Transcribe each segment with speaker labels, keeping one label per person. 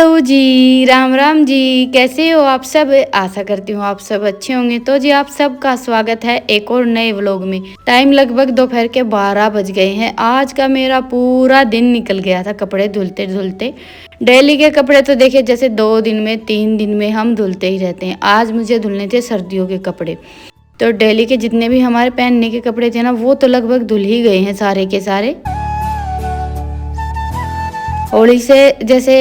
Speaker 1: Hello जी, राम राम जी, कैसे हो आप सब? आशा करती हूँ आप सब अच्छे होंगे। तो जी आप सबका स्वागत है एक और नए व्लॉग में। टाइम लगभग दोपहर के 12 बज गए हैं। आज का मेरा पूरा दिन निकल गया था कपड़े धुलते धुलते। डेली के कपड़े तो देखिए जैसे 2 दिन में 3 दिन में हम धुलते ही रहते हैं। आज मुझे धुलने थे सर्दियों के कपड़े। तो डेली के जितने भी हमारे पहनने के कपड़े थे ना वो तो लगभग धुल ही गए हैं सारे के सारे। होली से जैसे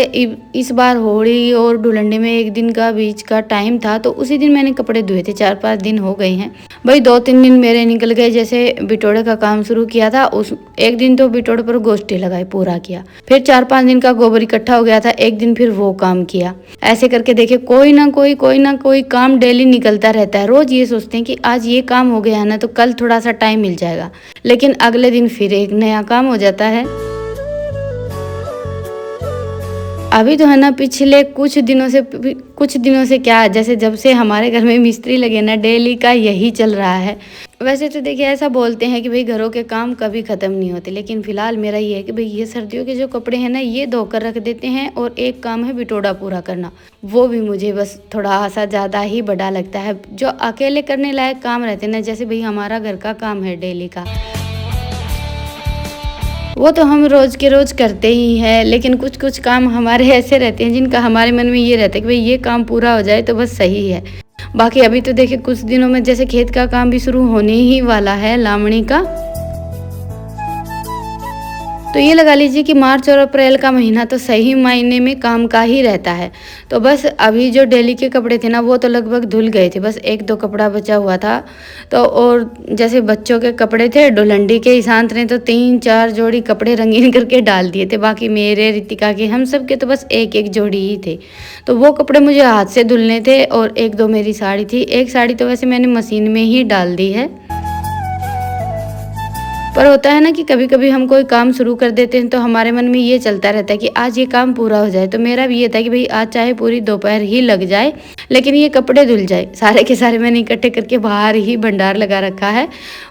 Speaker 1: इस बार होली और धुलंडी में एक दिन का बीच का टाइम था तो उसी दिन मैंने कपड़े धोए थे। 4-5 दिन हो गए हैं भाई। 2-3 दिन मेरे निकल गए। जैसे बिटोड़े का काम शुरू किया था उस एक दिन तो बिटोड़े पर गोश्ती लगाई पूरा किया। फिर 4-5 दिन का गोबर इकट्ठा हो गया था, एक दिन फिर वो काम किया। ऐसे करके देखिए कोई ना कोई काम डेली निकलता रहता है। रोज ये सोचते हैं कि आज ये काम हो गया है ना तो कल थोड़ा सा टाइम मिल जाएगा, लेकिन अगले दिन फिर एक नया काम हो जाता है। अभी तो है ना पिछले कुछ दिनों से क्या जैसे जब से हमारे घर में मिस्त्री लगे ना डेली का यही चल रहा है। वैसे तो देखिए ऐसा बोलते हैं कि भाई घरों के काम कभी ख़त्म नहीं होते, लेकिन फिलहाल मेरा ये है कि भाई ये सर्दियों के जो कपड़े हैं ना ये धोकर रख देते हैं और एक काम है बिटोड़ा पूरा करना। वो भी मुझे बस थोड़ा सा ज़्यादा ही बड़ा लगता है। जो अकेले करने लायक काम रहते हैं ना, जैसे भाई हमारा घर का काम है डेली का, वो तो हम रोज़ के रोज़ करते ही हैं। लेकिन कुछ कुछ काम हमारे ऐसे रहते हैं जिनका हमारे मन में ये रहता है कि भाई ये काम पूरा हो जाए तो बस सही है। बाकी अभी तो देखिए कुछ दिनों में जैसे खेत का काम भी शुरू होने ही वाला है, लावणी का। तो ये लगा लीजिए कि मार्च और अप्रैल का महीना तो सही मायने में काम का ही रहता है। तो बस अभी जो डेली के कपड़े थे ना वो तो लगभग धुल गए थे, बस 1-2 कपड़ा बचा हुआ था। तो और जैसे बच्चों के कपड़े थे, डुलंडी के ईशांत ने तो 3-4 जोड़ी कपड़े रंगीन करके डाल दिए थे। बाकी मेरे, रितिका के, हम सब के तो बस एक जोड़ी ही थे। तो वो कपड़े मुझे हाथ से धुलने थे और 1-2 मेरी साड़ी थी। एक साड़ी तो वैसे मैंने मशीन में ही डाल दी है। पर होता है ना कि कभी कभी हम कोई काम शुरू कर देते हैं तो हमारे मन में ये चलता रहता है कि आज ये काम पूरा हो जाए। तो मेरा भी ये था कि भाई आज चाहे पूरी दोपहर ही लग जाए लेकिन ये कपड़े धुल जाए। सारे के सारे मैंने इकट्ठे करके बाहर ही भंडार लगा रखा है।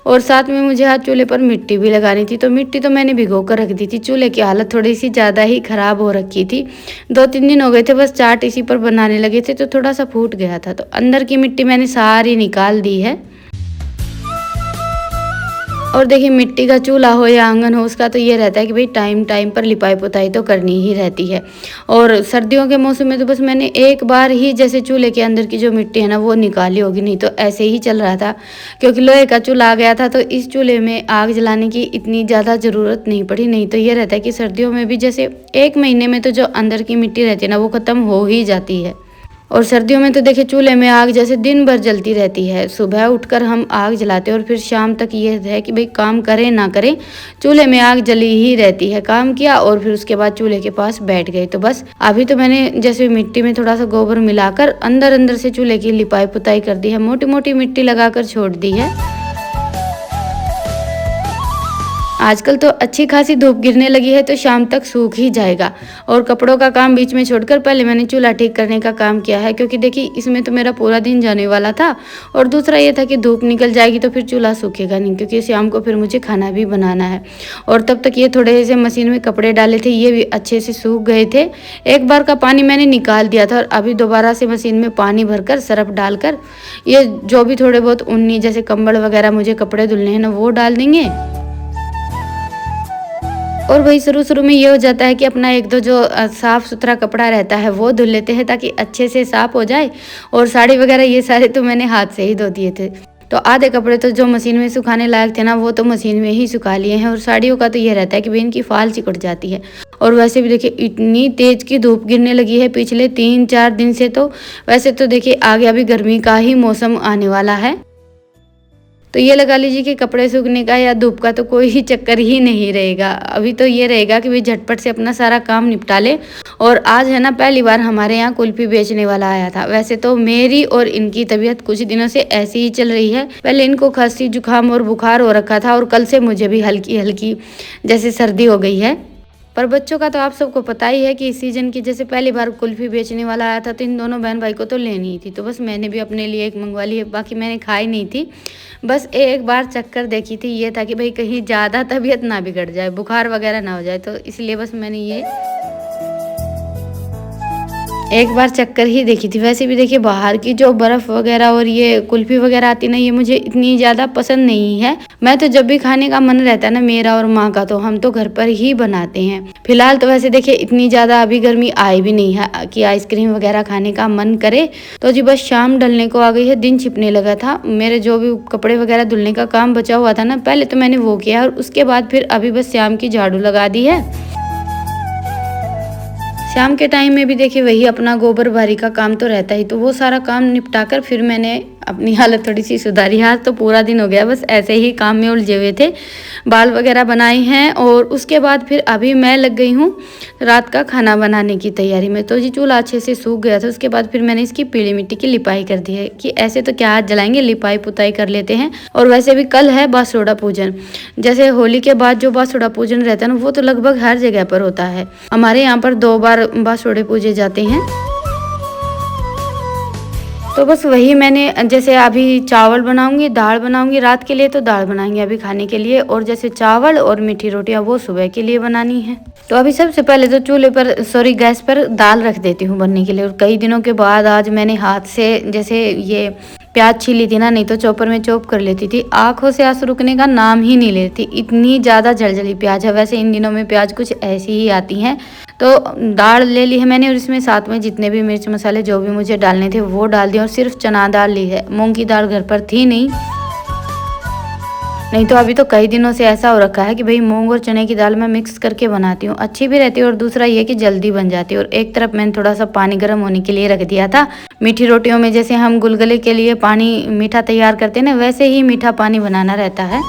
Speaker 1: और साथ में मुझे आज चूल्हे पर मिट्टी भी लगानी थी, तो मिट्टी तो मैंने भिगो कर रख दी थी। चूल्हे की हालत थोड़ी सी ज़्यादा ही ख़राब हो रखी थी। 2-3 दिन हो गए थे बस चाट इसी पर बनाने लगे थे तो थोड़ा सा फूट गया था। तो अंदर की मिट्टी मैंने सारी निकाल दी है। और देखिए मिट्टी का चूल्हा हो या आंगन हो, उसका तो ये रहता है कि भाई टाइम टाइम पर लिपाई पुताई तो करनी ही रहती है। और सर्दियों के मौसम में तो बस मैंने एक बार ही जैसे चूल्हे के अंदर की जो मिट्टी है ना वो निकाली होगी, नहीं तो ऐसे ही चल रहा था। क्योंकि लोहे का चूल्हा आ गया था तो इस चूल्हे में आग जलाने की इतनी ज़्यादा ज़रूरत नहीं पड़ी। नहीं तो ये रहता है कि सर्दियों में भी जैसे 1 महीने में तो जो अंदर की मिट्टी रहती है ना वो ख़त्म हो ही जाती है। और सर्दियों में तो देखिए चूल्हे में आग जैसे दिन भर जलती रहती है। सुबह उठकर हम आग जलाते हैं और फिर शाम तक ये है कि भाई काम करें ना करें चूल्हे में आग जली ही रहती है। काम किया और फिर उसके बाद चूल्हे के पास बैठ गए। तो बस अभी तो मैंने जैसे मिट्टी में थोड़ा सा गोबर मिलाकर अंदर अंदर से चूल्हे की लिपाई पुताई कर दी है, मोटी मोटी मिट्टी लगाकर छोड़ दी है। आजकल तो अच्छी खासी धूप गिरने लगी है तो शाम तक सूख ही जाएगा। और कपड़ों का काम बीच में छोड़कर पहले मैंने चूल्हा ठीक करने का काम किया है, क्योंकि देखिए इसमें तो मेरा पूरा दिन जाने वाला था। और दूसरा ये था कि धूप निकल जाएगी तो फिर चूल्हा सूखेगा नहीं, क्योंकि शाम को फिर मुझे खाना भी बनाना है। और तब तक ये थोड़े से मशीन में कपड़े डाले थे ये भी अच्छे से सूख गए थे। एक बार का पानी मैंने निकाल दिया था और अभी दोबारा से मशीन में पानी भरकर सरफ डालकर ये जो भी थोड़े बहुत ऊनी जैसे कंबल वगैरह मुझे कपड़े धुलने हैं ना वो डाल देंगे। और वही शुरू में ये हो जाता है कि अपना 1-2 जो साफ़ सुथरा कपड़ा रहता है वो धुल लेते हैं ताकि अच्छे से साफ़ हो जाए। और साड़ी वगैरह ये सारे तो मैंने हाथ से ही धो दिए थे। तो आधे कपड़े तो जो मशीन में सुखाने लायक थे ना वो तो मशीन में ही सुखा लिए हैं। और साड़ियों का तो ये रहता है कि भाई इनकी फाल सिकुड़ जाती है। और वैसे भी देखिए इतनी तेज़ की धूप गिरने लगी है पिछले 3-4 दिन से। तो वैसे तो देखिए आगे अभी गर्मी का ही मौसम आने वाला है। तो ये लगा लीजिए कि कपड़े सूखने का या धूप का तो कोई ही चक्कर ही नहीं रहेगा। अभी तो ये रहेगा कि भाई झटपट से अपना सारा काम निपटा ले। और आज है ना पहली बार हमारे यहाँ कुल्फी बेचने वाला आया था। वैसे तो मेरी और इनकी तबीयत कुछ दिनों से ऐसी ही चल रही है। पहले इनको खांसी जुकाम और बुखार हो रखा था और कल से मुझे भी हल्की हल्की जैसे सर्दी हो गई है। पर बच्चों का तो आप सबको पता ही है कि इस सीज़न की जैसे पहली बार कुल्फ़ी बेचने वाला आया था तो इन दोनों बहन भाई को तो लेनी ही थी। तो बस मैंने भी अपने लिए एक मंगवा ली है, बाकी मैंने खाई नहीं थी। बस एक बार चक्कर देखी थी, ये था कि भाई कहीं ज़्यादा तबीयत ना बिगड़ जाए, बुखार वगैरह ना हो जाए, तो इसलिए बस मैंने ये एक बार चक्कर ही देखी थी। वैसे भी देखिए बाहर की जो बर्फ़ वगैरह और ये कुल्फ़ी वगैरह आती ना, ये मुझे इतनी ज़्यादा पसंद नहीं है। मैं तो जब भी खाने का मन रहता है ना मेरा और माँ का, तो हम तो घर पर ही बनाते हैं। फिलहाल तो वैसे देखिए इतनी ज़्यादा अभी गर्मी आई भी नहीं है कि आइसक्रीम वगैरह खाने का मन करे। तो जी बस शाम ढलने को आ गई है, दिन छिपने लगा था। मेरे जो भी कपड़े वगैरह धुलने का काम बचा हुआ था ना, पहले तो मैंने वो किया और उसके बाद फिर अभी बस शाम की झाड़ू लगा दी है। शाम के टाइम में भी देखिए वही अपना गोबर बारी का काम तो रहता ही, तो वो सारा काम निपटाकर फिर मैंने अपनी हालत थोड़ी सी सुधारी। आज तो पूरा दिन हो गया बस ऐसे ही काम में उलझे हुए थे। बाल वगैरह बनाए हैं और उसके बाद फिर अभी मैं लग गई हूँ रात का खाना बनाने की तैयारी में। तो जी चूल्हा अच्छे से सूख गया था, उसके बाद फिर मैंने इसकी पीली मिट्टी की लिपाई कर दी है कि ऐसे तो क्या हाथ जलाएंगे, लिपाई पुताई कर लेते हैं। और वैसे भी कल है बासोड़ा पूजन। जैसे होली के बाद जो बासोड़ा पूजन रहता है ना, वो तो लगभग हर जगह पर होता है। हमारे यहाँ पर 2 बार बासोड़े पूजे जाते हैं। तो बस वही मैंने, जैसे अभी चावल बनाऊंगी, दाल बनाऊंगी रात के लिए, तो दाल बनाएंगे अभी खाने के लिए, और जैसे चावल और मीठी रोटियां वो सुबह के लिए बनानी है। तो अभी सबसे पहले तो चूल्हे पर गैस पर दाल रख देती हूँ बनने के लिए। और कई दिनों के बाद आज मैंने हाथ से जैसे ये प्याज छीली थी ना, नहीं तो चॉपर में चॉप कर लेती थी। आंखों से आंसू रुकने का नाम ही नहीं लेती, इतनी ज़्यादा जलजली प्याज है। वैसे इन दिनों में प्याज कुछ ऐसी ही आती हैं। तो दाल ले ली है मैंने और इसमें साथ में जितने भी मिर्च मसाले जो भी मुझे डालने थे वो डाल दिए। और सिर्फ चना दाल ली है, मूंग की दाल घर पर थी नहीं तो अभी तो कई दिनों से ऐसा हो रखा है कि भाई मूंग और चने की दाल मैं मिक्स करके बनाती हूँ, अच्छी भी रहती है और दूसरा ये कि जल्दी बन जाती है। और एक तरफ मैंने थोड़ा सा पानी गर्म होने के लिए रख दिया था। मीठी रोटियों में जैसे हम गुलगुले के लिए पानी मीठा तैयार करते हैं ना, वैसे ही मीठा पानी बनाना रहता है।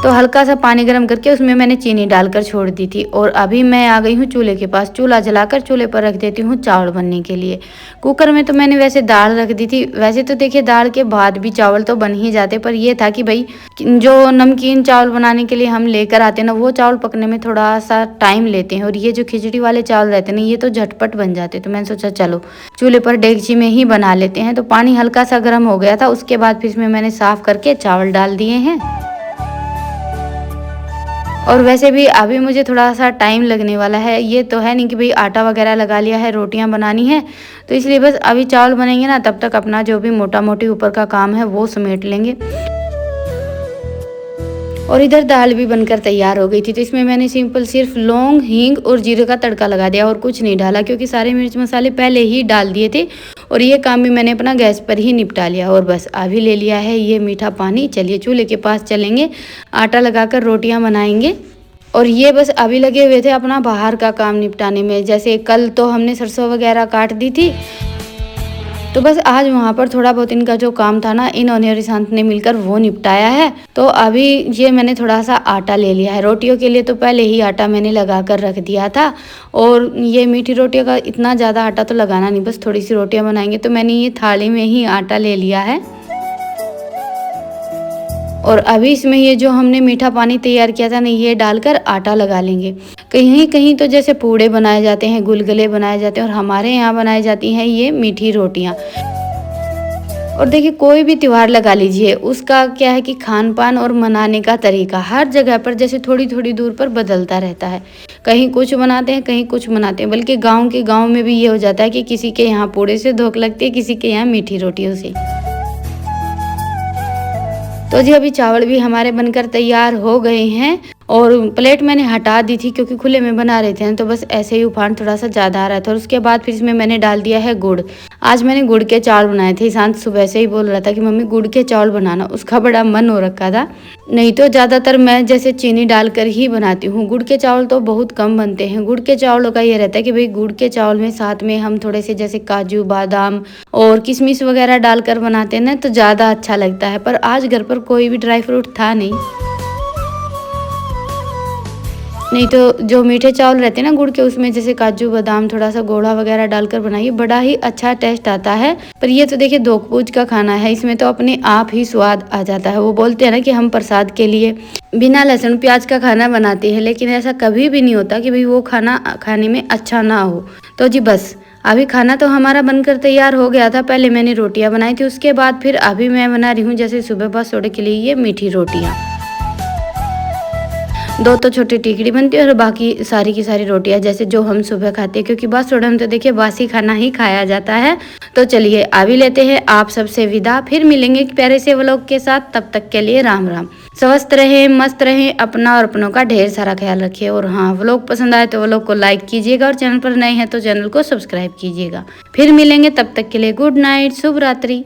Speaker 1: तो हल्का सा पानी गर्म करके उसमें मैंने चीनी डालकर छोड़ दी थी। और अभी मैं आ गई हूँ चूल्हे के पास। चूल्हा जलाकर चूल्हे पर रख देती हूँ चावल बनने के लिए। कुकर में तो मैंने वैसे दाल रख दी थी। वैसे तो देखिए दाल के बाद भी चावल तो बन ही जाते, पर ये था कि भाई जो नमकीन चावल बनाने के लिए हम लेकर आते हैं ना, वो चावल पकने में थोड़ा सा टाइम लेते हैं। और ये जो खिचड़ी वाले चावल रहते हैं ना, ये तो झटपट बन जाते। तो मैंने सोचा चलो चूल्हे पर डेगची में ही बना लेते हैं। तो पानी हल्का सा गर्म हो गया था, उसके बाद फिर इसमें मैंने साफ करके चावल डाल दिए हैं। और वैसे भी अभी मुझे थोड़ा सा टाइम लगने वाला है, ये तो है नहीं कि भाई आटा वगैरह लगा लिया है, रोटियां बनानी है। तो इसलिए बस अभी चावल बनेंगे ना, तब तक अपना जो भी मोटा मोटी ऊपर का काम है वो समेट लेंगे। और इधर दाल भी बनकर तैयार हो गई थी। तो इसमें मैंने सिंपल सिर्फ लौंग, हींग और जीरे का तड़का लगा दिया और कुछ नहीं डाला, क्योंकि सारे मिर्च मसाले पहले ही डाल दिए थे। और ये काम भी मैंने अपना गैस पर ही निपटा लिया। और बस अभी ले लिया है ये मीठा पानी। चलिए चूल्हे के पास चलेंगे, आटा लगाकर रोटियां बनाएंगे। और ये बस अभी लगे हुए थे अपना बाहर का काम निपटाने में। जैसे कल तो हमने सरसों वगैरह काट दी थी, तो बस आज वहाँ पर थोड़ा बहुत इनका जो काम था ना, इन्होंने और ईशांत ने मिलकर वो निपटाया है। तो अभी ये मैंने थोड़ा सा आटा ले लिया है रोटियों के लिए। तो पहले ही आटा मैंने लगा कर रख दिया था। और ये मीठी रोटियों का इतना ज़्यादा आटा तो लगाना नहीं, बस थोड़ी सी रोटियां बनाएंगे। तो मैंने ये थाली में ही आटा ले लिया है। और अभी इसमें ये जो हमने मीठा पानी तैयार किया था ना, ये डालकर आटा लगा लेंगे। कहीं कहीं तो जैसे पूड़े बनाए जाते हैं, गुलगुले बनाए जाते हैं, और हमारे यहाँ बनाई जाती हैं ये मीठी रोटियाँ। और देखिए कोई भी त्योहार लगा लीजिए, उसका क्या है कि खान पान और मनाने का तरीका हर जगह पर जैसे थोड़ी थोड़ी दूर पर बदलता रहता है। कहीं कुछ मनाते हैं, कहीं कुछ मनाते हैं। बल्कि गाँव में भी ये हो जाता है कि किसी के यहाँ पूड़े से धोख लगती है, किसी के यहाँ मीठी रोटियों से। तो जी अभी चावल भी हमारे बनकर तैयार हो गए हैं। और प्लेट मैंने हटा दी थी क्योंकि खुले में बना रहे थे, तो बस ऐसे ही उफान थोड़ा सा ज़्यादा आ रहा था। और उसके बाद फिर इसमें मैंने डाल दिया है गुड़। आज मैंने गुड़ के चावल बनाए थे। ईशांत सुबह से ही बोल रहा था कि मम्मी गुड़ के चावल बनाना, उसका बड़ा मन हो रखा था। नहीं तो ज़्यादातर मैं जैसे चीनी डालकर ही बनाती हूँ। गुड़ के चावल तो बहुत कम बनते हैं। गुड़ के चावलों का ये रहता है कि भाई गुड़ के चावल में साथ में हम थोड़े से जैसे काजू, बादाम और किशमिश वगैरह डालकर बनाते हैं ना, तो ज़्यादा अच्छा लगता है। पर आज घर पर कोई भी ड्राई फ्रूट था नहीं तो जो मीठे चावल रहते हैं ना गुड़ के, उसमें जैसे काजू, बादाम, थोड़ा सा गोड़ा वगैरह डालकर बनाइए, बड़ा ही अच्छा टेस्ट आता है। पर ये तो देखिए दोख पूज का खाना है, इसमें तो अपने आप ही स्वाद आ जाता है। वो बोलते हैं ना कि हम प्रसाद के लिए बिना लहसुन प्याज का खाना बनाते हैं, लेकिन ऐसा कभी भी नहीं होता कि भाई वो खाना खाने में अच्छा ना हो। तो जी बस अभी खाना तो हमारा बनकर तैयार हो गया था। पहले मैंने रोटियां बनाई थी, उसके बाद फिर अभी मैं बना रही हूँ जैसे सुबह बासोड़े के लिए ये मीठी रोटियाँ। दो तो छोटी टिकड़ी बनती है और बाकी सारी की सारी रोटियां जैसे जो हम सुबह खाते हैं, क्योंकि बासुड़ा में तो देखिए बासी खाना ही खाया जाता है। तो चलिए आ भी लेते हैं आप सबसे विदा, फिर मिलेंगे एक प्यारे से व्लॉग के साथ। तब तक के लिए राम राम। स्वस्थ रहें, मस्त रहें, अपना और अपनों का ढेर सारा ख्याल रखिए। और हाँ, व्लॉग पसंद आए तो व्लॉग को लाइक कीजिएगा और चैनल पर नए हैं तो चैनल को सब्सक्राइब कीजिएगा। फिर मिलेंगे, तब तक के लिए गुड नाइट, शुभ रात्रि।